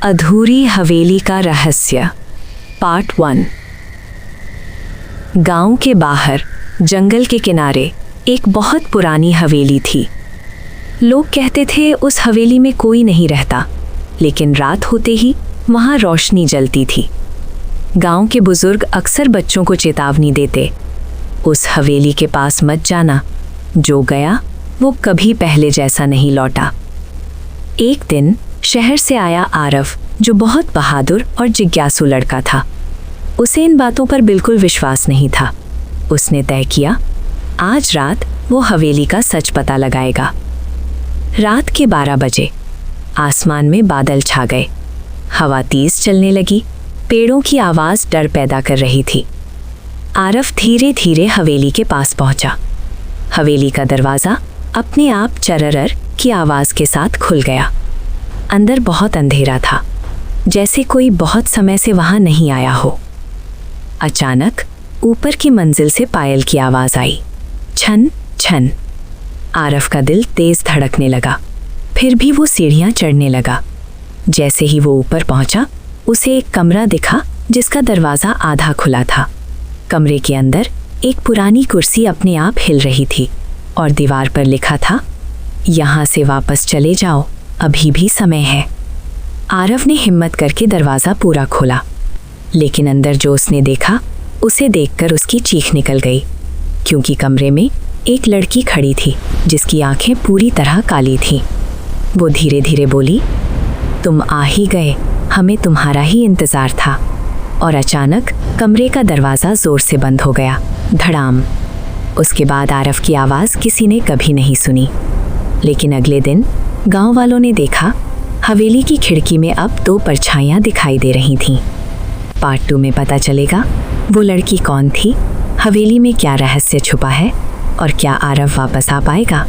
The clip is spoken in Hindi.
अधूरी हवेली का रहस्य पार्ट 1। गांव के बाहर जंगल के किनारे एक बहुत पुरानी हवेली थी। लोग कहते थे उस हवेली में कोई नहीं रहता, लेकिन रात होते ही वहां रोशनी जलती थी। गांव के बुजुर्ग अक्सर बच्चों को चेतावनी देते, उस हवेली के पास मत जाना, जो गया वो कभी पहले जैसा नहीं लौटा। एक दिन शहर से आया आरव, जो बहुत बहादुर और जिज्ञासु लड़का था। उसे इन बातों पर बिल्कुल विश्वास नहीं था। उसने तय किया, आज रात वो हवेली का सच पता लगाएगा। रात के 12 बजे आसमान में बादल छा गए, हवा तेज चलने लगी, पेड़ों की आवाज़ डर पैदा कर रही थी। आरव धीरे धीरे हवेली के पास पहुंचा। हवेली का दरवाज़ा अपने आप चररर की आवाज़ के साथ खुल गया। अंदर बहुत अंधेरा था, जैसे कोई बहुत समय से वहां नहीं आया हो। अचानक ऊपर की मंजिल से पायल की आवाज़ आई, छन छन। आरव का दिल तेज धड़कने लगा। फिर भी वो सीढ़ियां चढ़ने लगा। जैसे ही वो ऊपर पहुंचा, उसे एक कमरा दिखा जिसका दरवाज़ा आधा खुला था। कमरे के अंदर एक पुरानी कुर्सी अपने आप हिल रही थी और दीवार पर लिखा था, यहाँ से वापस चले जाओ, अभी भी समय है। आरव ने हिम्मत करके दरवाज़ा पूरा खोला, लेकिन अंदर जो उसने देखा उसे देखकर उसकी चीख निकल गई, क्योंकि कमरे में एक लड़की खड़ी थी जिसकी आंखें पूरी तरह काली थीं। वो धीरे धीरे बोली, तुम आ ही गए, हमें तुम्हारा ही इंतज़ार था। और अचानक कमरे का दरवाज़ा ज़ोर से बंद हो गया, धड़ाम। उसके बाद आरव की आवाज़ किसी ने कभी नहीं सुनी। लेकिन अगले दिन गांव वालों ने देखा, हवेली की खिड़की में अब 2 परछाइयाँ दिखाई दे रही थीं। पार्ट 2 में पता चलेगा वो लड़की कौन थी, हवेली में क्या रहस्य छुपा है और क्या आरव वापस आ पाएगा।